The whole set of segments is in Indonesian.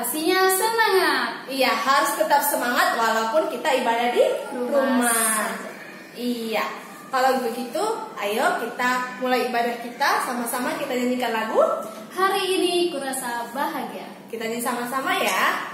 Pastinya semangat. Iya, harus tetap semangat walaupun kita ibadah di rumah. Iya. Kalau begitu, ayo kita mulai ibadah kita. Sama-sama kita nyanyikan lagu Hari Ini Kurasa Bahagia. Kita nyanyi sama-sama ya.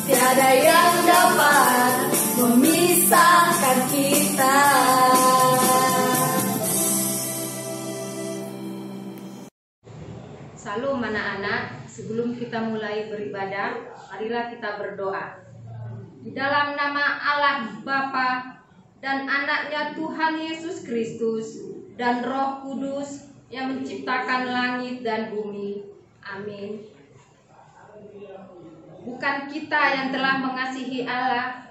Tiada yang dapat memisahkan kita. Salam anak-anak, sebelum kita mulai beribadah, marilah kita berdoa. Di dalam nama Allah Bapa dan anaknya Tuhan Yesus Kristus dan Roh Kudus yang menciptakan langit dan bumi. Amin. Bukan kita yang telah mengasihi Allah,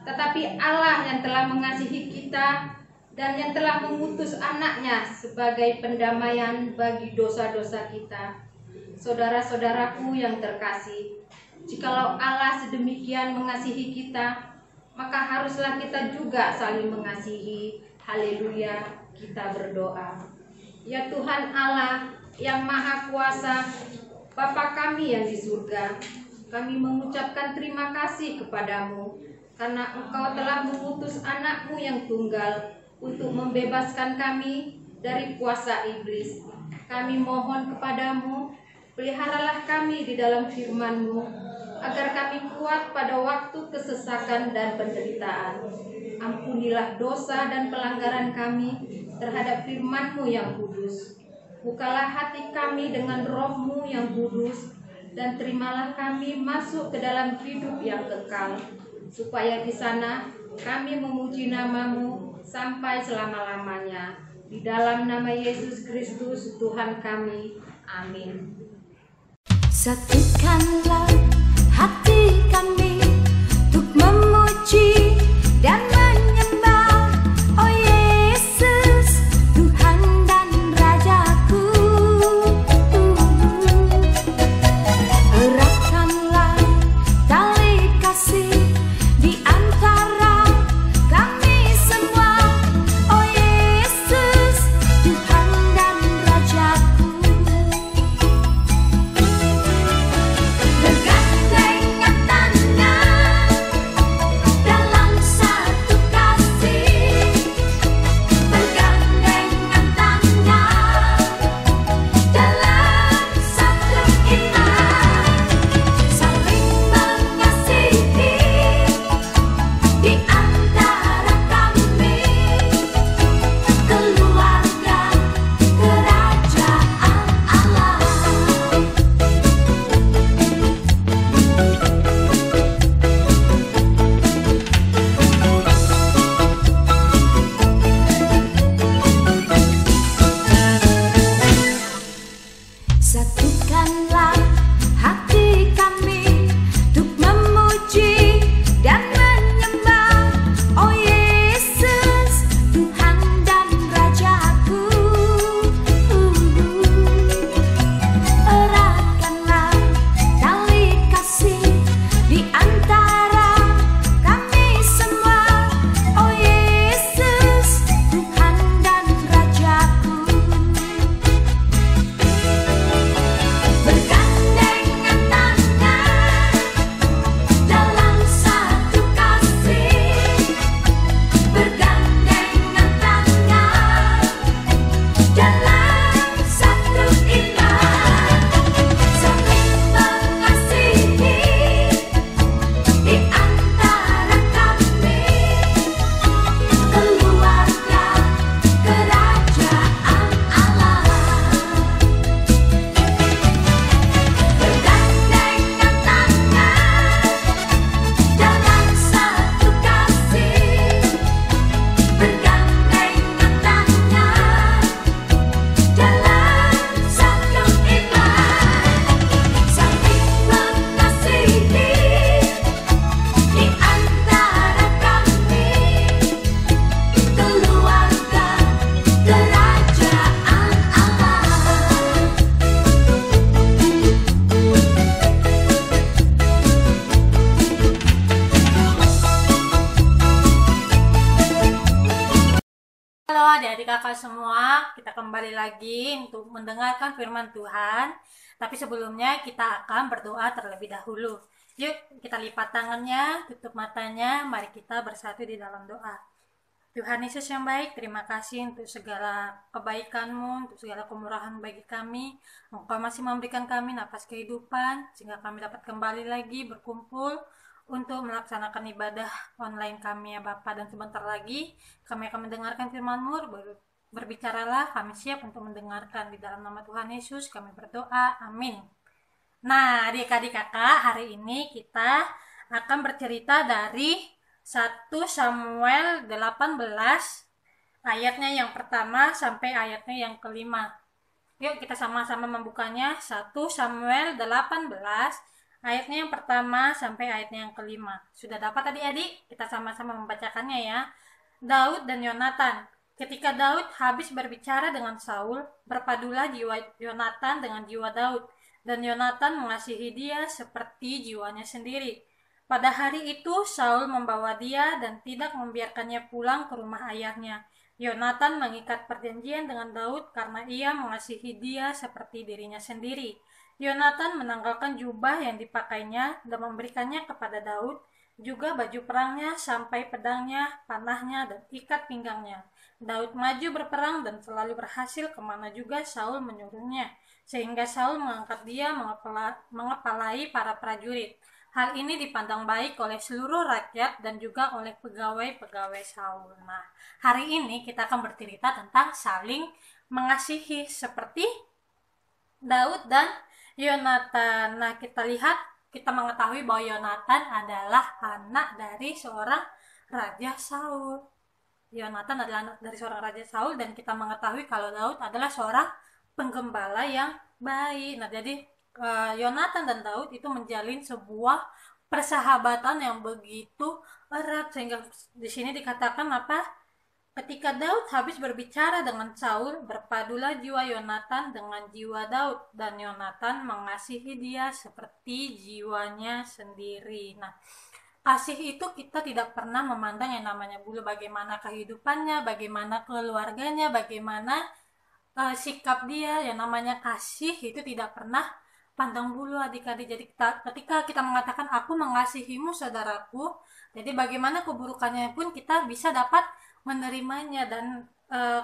tetapi Allah yang telah mengasihi kita dan yang telah mengutus anaknya sebagai pendamaian bagi dosa-dosa kita. Saudara-saudaraku yang terkasih, jikalau Allah sedemikian mengasihi kita, maka haruslah kita juga saling mengasihi. Haleluya, kita berdoa. Ya Tuhan Allah yang Maha Kuasa, Bapa kami yang di surga, kami mengucapkan terima kasih kepadamu karena Engkau telah mengutus anakmu yang tunggal untuk membebaskan kami dari kuasa iblis. Kami mohon kepadamu, peliharalah kami di dalam firman-Mu, agar kami kuat pada waktu kesesakan dan penderitaan. Ampunilah dosa dan pelanggaran kami terhadap firman-Mu yang kudus. Bukalah hati kami dengan Roh-Mu yang kudus, dan terimalah kami masuk ke dalam hidup yang kekal, supaya di sana kami memuji nama-Mu sampai selama-lamanya. Di dalam nama Yesus Kristus Tuhan kami. Amin. Satukanlah hati kami untuk memuji dan menyembah, oh Yesus, Tuhan dan Rajaku. Eratkanlah tali kasih di antara kami semua, oh Yesus, Tuhan dan Rajaku. Negara Halo adik-adik kakak semua, kita kembali lagi untuk mendengarkan firman Tuhan. Tapi sebelumnya kita akan berdoa terlebih dahulu. Yuk kita lipat tangannya, tutup matanya, mari kita bersatu di dalam doa. Tuhan Yesus yang baik, terima kasih untuk segala kebaikan-Mu, untuk segala kemurahan bagi kami. Engkau masih memberikan kami napas kehidupan, sehingga kami dapat kembali lagi berkumpul untuk melaksanakan ibadah online kami ya Bapa. Dan sebentar lagi kami akan mendengarkan firman-Mu. Berbicaralah, kami siap untuk mendengarkan. Di dalam nama Tuhan Yesus kami berdoa, amin. Nah adik-adik kakak, hari ini kita akan bercerita dari 1 Samuel 18 ayatnya yang pertama sampai ayatnya yang kelima. Yuk kita sama-sama membukanya. 1 Samuel 18 ayatnya yang pertama sampai ayatnya yang kelima. Sudah dapat adik-adik? Kita sama-sama membacakannya ya. Daud dan Yonatan. Ketika Daud habis berbicara dengan Saul, berpadulah jiwa Yonatan dengan jiwa Daud, dan Yonatan mengasihi dia seperti jiwanya sendiri. Pada hari itu Saul membawa dia dan tidak membiarkannya pulang ke rumah ayahnya. Yonatan mengikat perjanjian dengan Daud karena ia mengasihi dia seperti dirinya sendiri. Yonatan menanggalkan jubah yang dipakainya dan memberikannya kepada Daud, juga baju perangnya sampai pedangnya, panahnya, dan ikat pinggangnya. Daud maju berperang dan selalu berhasil kemana juga Saul menyuruhnya, sehingga Saul mengangkat dia mengepalai para prajurit. Hal ini dipandang baik oleh seluruh rakyat dan juga oleh pegawai-pegawai Saul. Nah, hari ini kita akan bercerita tentang saling mengasihi seperti Daud dan Yonatan. Nah, kita mengetahui bahwa Yonatan adalah anak dari seorang Raja Saul. Yonatan adalah anak dari seorang Raja Saul, dan kita mengetahui kalau Daud adalah seorang penggembala yang baik. Nah, jadi Yonatan dan Daud itu menjalin sebuah persahabatan yang begitu erat, sehingga di sini dikatakan apa? Ketika Daud habis berbicara dengan Saul, berpadulah jiwa Yonatan dengan jiwa Daud, dan Yonatan mengasihi dia seperti jiwanya sendiri. Nah, kasih itu kita tidak pernah memandang yang namanya bulu, bagaimana kehidupannya, bagaimana keluarganya, bagaimana sikap dia. Yang namanya kasih itu tidak pernah pandang bulu adik-adik. Jadi ketika kita mengatakan aku mengasihimu saudaraku, jadi bagaimana keburukannya pun kita bisa dapat menerimanya, dan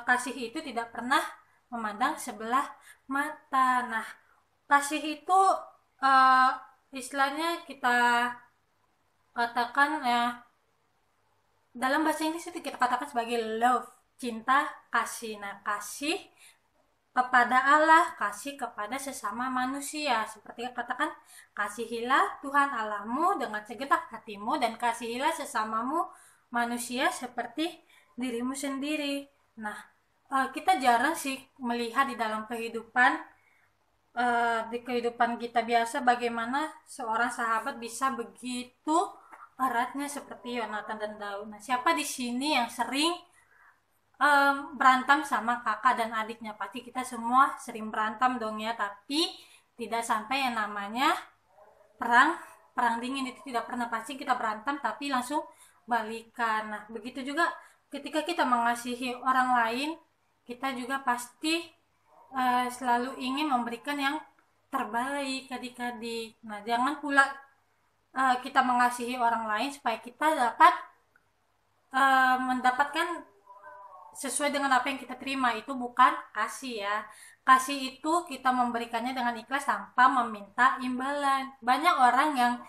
kasih itu tidak pernah memandang sebelah mata. Nah, kasih itu istilahnya kita katakan ya, dalam bahasa Inggris itu kita katakan sebagai love, cinta, kasih. Nah, kasih kepada Allah, kasih kepada sesama manusia. Seperti katakan, kasihilah Tuhan Allahmu dengan segenap hatimu, dan kasihilah sesamamu manusia seperti dirimu sendiri. Nah, kita jarang sih melihat di dalam kehidupan di kehidupan kita biasa bagaimana seorang sahabat bisa begitu eratnya seperti Yonatan dan Daud. Nah, siapa di sini yang sering berantem sama kakak dan adiknya? Pasti kita semua sering berantem dong ya, tapi tidak sampai yang namanya perang dingin, itu tidak pernah. Pasti kita berantem tapi langsung balikan. Nah, begitu juga ketika kita mengasihi orang lain, kita juga pasti selalu ingin memberikan yang terbaik adik-adik. Nah, jangan pula kita mengasihi orang lain supaya kita dapat mendapatkan sesuai dengan apa yang kita terima. Itu bukan kasih ya. Kasih itu kita memberikannya dengan ikhlas tanpa meminta imbalan. Banyak orang yang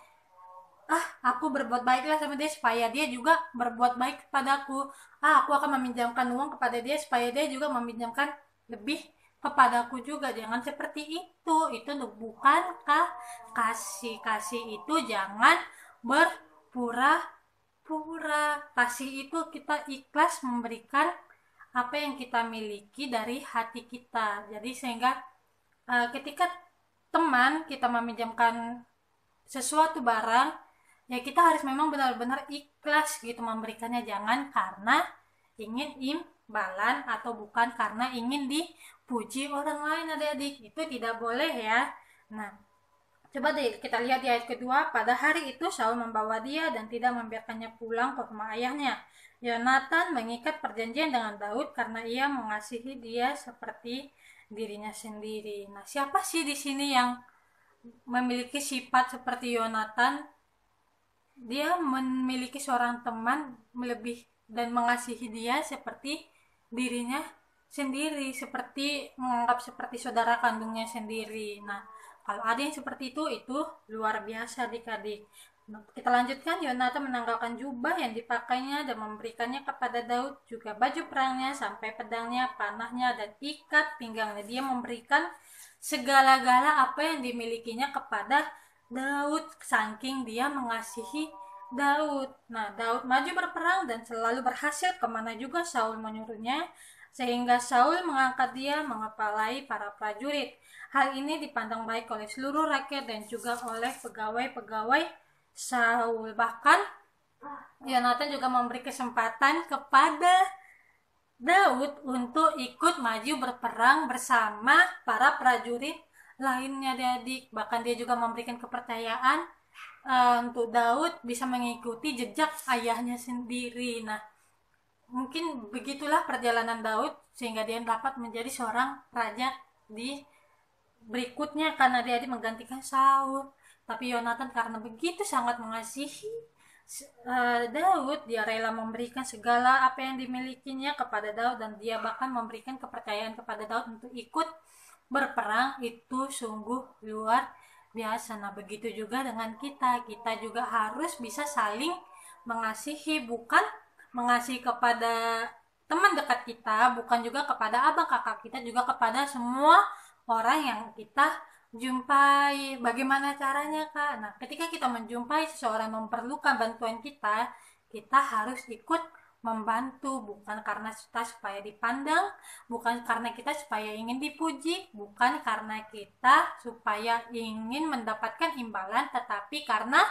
aku berbuat baiklah sama dia supaya dia juga berbuat baik kepadaku. Aku akan meminjamkan uang kepada dia supaya dia juga meminjamkan lebih kepadaku juga. Jangan seperti itu. Itu bukankah kasih? Kasih itu jangan berpura-pura. Kasih itu kita ikhlas memberikan apa yang kita miliki dari hati kita. Jadi sehingga ketika teman kita meminjamkan sesuatu barang, ya kita harus memang benar-benar ikhlas gitu memberikannya. Jangan karena ingin imbalan atau bukan karena ingin dipuji orang lain adik-adik. Itu tidak boleh ya. Nah, Coba deh kita lihat di ayat kedua. Pada hari itu Saul membawa dia dan tidak membiarkannya pulang ke rumah ayahnya. Yonatan mengikat perjanjian dengan Daud karena ia mengasihi dia seperti dirinya sendiri. Nah, siapa sih di sini yang memiliki sifat seperti Yonatan? Dia memiliki seorang teman lebih dan mengasihi dia seperti dirinya sendiri, seperti menganggap seperti saudara kandungnya sendiri. Nah, kalau ada yang seperti itu luar biasa adik-adik. Nah, kita lanjutkan. Yonatan menanggalkan jubah yang dipakainya dan memberikannya kepada Daud, juga baju perangnya sampai pedangnya, panahnya, dan ikat pinggangnya. Dia memberikan segala-gala apa yang dimilikinya kepada Daud, saking dia mengasihi Daud. Nah, Daud maju berperang dan selalu berhasil kemana juga Saul menyuruhnya, sehingga Saul mengangkat dia mengepalai para prajurit. Hal ini dipandang baik oleh seluruh rakyat dan juga oleh pegawai-pegawai Saul. Bahkan Yonatan juga memberi kesempatan kepada Daud untuk ikut maju berperang bersama para prajurit lainnya, adik. Bahkan dia juga memberikan kepercayaan untuk Daud bisa mengikuti jejak ayahnya sendiri. Nah, mungkin begitulah perjalanan Daud sehingga dia dapat menjadi seorang raja di berikutnya karena dia menggantikan Saul. Tapi Yonatan karena begitu sangat mengasihi Daud, dia rela memberikan segala apa yang dimilikinya kepada Daud, dan dia bahkan memberikan kepercayaan kepada Daud untuk ikut berperang. Itu sungguh luar biasa. Nah, begitu juga dengan kita juga harus bisa saling mengasihi, bukan mengasihi kepada teman dekat kita, bukan juga kepada abang kakak kita, juga kepada semua orang yang kita jumpai. Bagaimana caranya, Kak? Nah, ketika kita menjumpai seseorang yang memerlukan bantuan kita harus ikut membantu, bukan karena kita supaya dipandang, bukan karena kita supaya ingin dipuji, bukan karena kita supaya ingin mendapatkan imbalan, tetapi karena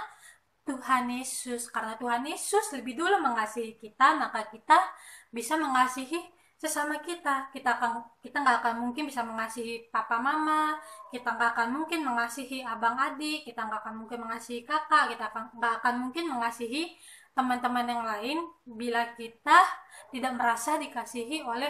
Tuhan Yesus. Karena Tuhan Yesus lebih dulu mengasihi kita, maka kita bisa mengasihi sesama kita. Kita nggak akan mungkin bisa mengasihi papa mama, kita nggak akan mungkin mengasihi abang adik, kita nggak akan mungkin mengasihi kakak, kita nggak akan mungkin mengasihi teman-teman yang lain bila kita tidak merasa dikasihi oleh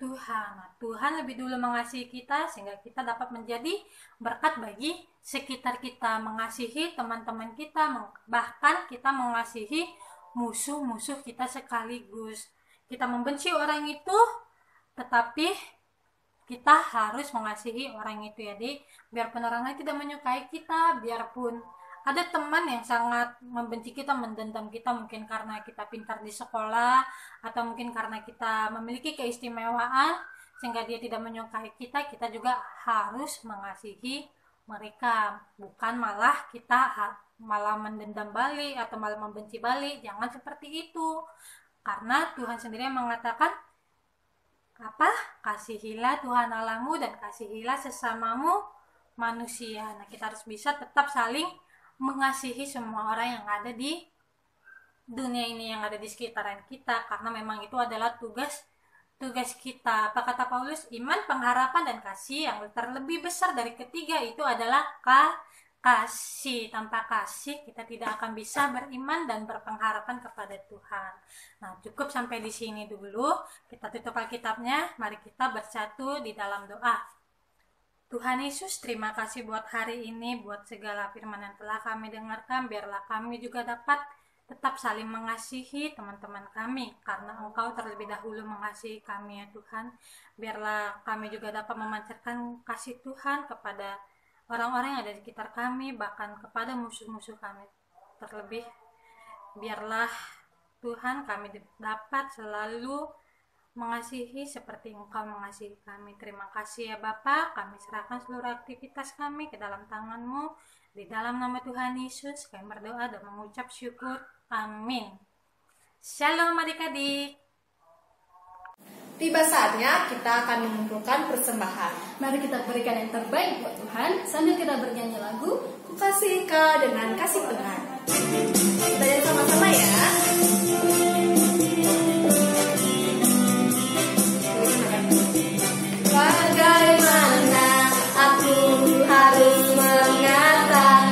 Tuhan. Nah, Tuhan lebih dulu mengasihi kita sehingga kita dapat menjadi berkat bagi sekitar kita, mengasihi teman-teman kita, bahkan kita mengasihi musuh-musuh kita sekaligus. Kita membenci orang itu, tetapi kita harus mengasihi orang itu, ya, Dik. Biarpun orang lain tidak menyukai kita, biarpun ada teman yang sangat membenci kita, mendendam kita, mungkin karena kita pintar di sekolah, atau mungkin karena kita memiliki keistimewaan sehingga dia tidak menyukai kita juga harus mengasihi mereka, bukan malah kita malah mendendam balik atau malah membenci balik. Jangan seperti itu, karena Tuhan sendiri mengatakan kasihilah Tuhan Allahmu dan kasihilah sesamamu manusia. Nah, kita harus bisa tetap saling mengasihi semua orang yang ada di dunia ini, yang ada di sekitaran kita, karena memang itu adalah tugas kita. Apa kata Paulus? Iman, pengharapan, dan kasih yang terlebih besar dari ketiga itu adalah kasih. Tanpa kasih kita tidak akan bisa beriman dan berpengharapan kepada Tuhan. Nah, cukup sampai di sini dulu. Kita tutup Alkitabnya. Mari kita bersatu di dalam doa. Tuhan Yesus, terima kasih buat hari ini, buat segala firman yang telah kami dengarkan. Biarlah kami juga dapat tetap saling mengasihi teman-teman kami, karena Engkau terlebih dahulu mengasihi kami, ya Tuhan. Biarlah kami juga dapat memancarkan kasih Tuhan kepada orang-orang yang ada di sekitar kami, bahkan kepada musuh-musuh kami. Terlebih, biarlah Tuhan kami dapat selalu mengasihi seperti Engkau mengasihi kami. Terima kasih ya Bapa, kami serahkan seluruh aktivitas kami ke dalam tangan-Mu. Di dalam nama Tuhan Yesus kami berdoa dan mengucap syukur. Amin. Shalom adik-adik. Tiba saatnya kita akan mengumpulkan persembahan. Mari kita berikan yang terbaik buat Tuhan sambil kita bernyanyi lagu Ku kasih Kau dengan kasih Tuhan. Kita nyanyi sama-sama ya. Bagaimana aku harus mengatakan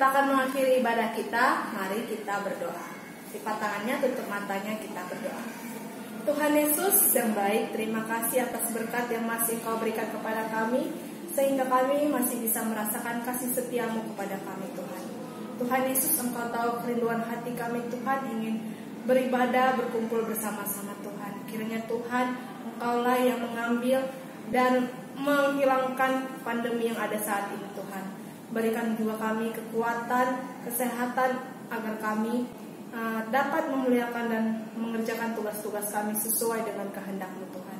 Kita akan mengakhiri ibadah kita. Mari kita berdoa. Lipat tangannya, tutup matanya, kita berdoa. Tuhan Yesus yang baik, terima kasih atas berkat yang masih Kau berikan kepada kami, sehingga kami masih bisa merasakan kasih setiamu kepada kami Tuhan. Tuhan Yesus, Engkau tahu kerinduan hati kami Tuhan, ingin beribadah, berkumpul bersama-sama Tuhan. Kiranya Tuhan, Engkaulah yang mengambil dan menghilangkan pandemi yang ada saat ini Tuhan. Berikan juga kami kekuatan, kesehatan, agar kami dapat memuliakan dan mengerjakan tugas-tugas kami sesuai dengan kehendak-Mu Tuhan.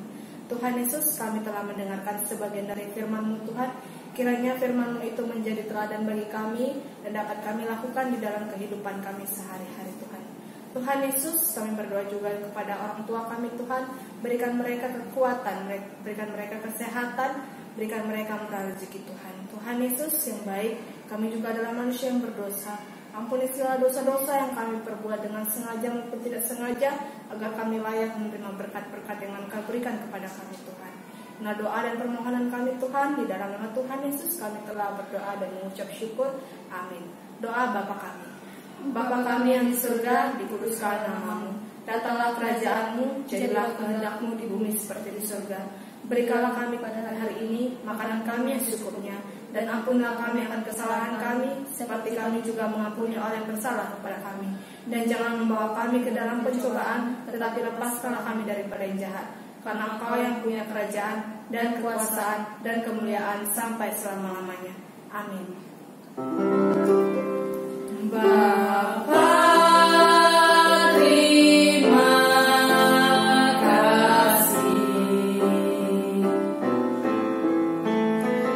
Tuhan Yesus, kami telah mendengarkan sebagian dari firman-Mu Tuhan. Kiranya firman-Mu itu menjadi teladan bagi kami dan dapat kami lakukan di dalam kehidupan kami sehari-hari Tuhan. Tuhan Yesus, kami berdoa juga kepada orang tua kami Tuhan. Berikan mereka kekuatan, berikan mereka kesehatan, berikan mereka murah rezeki Tuhan. Tuhan Yesus yang baik, kami juga adalah manusia yang berdosa. Ampuni segala dosa-dosa yang kami perbuat dengan sengaja maupun tidak sengaja, agar kami layak menerima berkat-berkat yang Engkau berikan kepada kami Tuhan. Nah, doa dan permohonan kami Tuhan, di dalam nama Tuhan Yesus kami telah berdoa dan mengucap syukur. Amin. Doa Bapa kami. Bapa kami yang di surga, dikuduskan nama-Mu. Datanglah kerajaan-Mu, jadilah kehendak-Mu di bumi seperti di surga. Berikanlah kami pada hari ini makanan kami yang secukupnya, dan ampunilah kami akan kesalahan kami, seperti kami juga mengampuni orang yang bersalah kepada kami. Dan jangan membawa kami ke dalam pencobaan, tetapi lepaskanlah kami daripada yang jahat. Karena Engkau yang punya kerajaan dan kekuasaan dan kemuliaan sampai selama-lamanya. Amin. Bapa, terima kasih.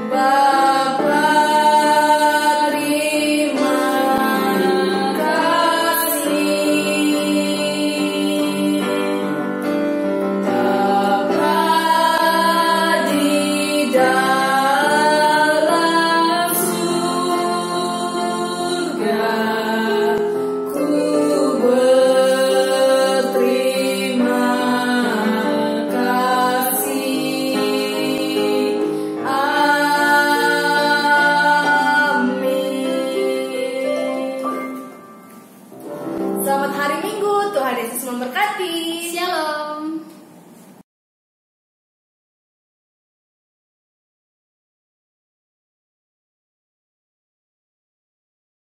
Bapa, terima kasih. Bapa di dalam surga, ku berterima kasih. Amin. Selamat hari Minggu, Tuhan Yesus memberkati. Shalom.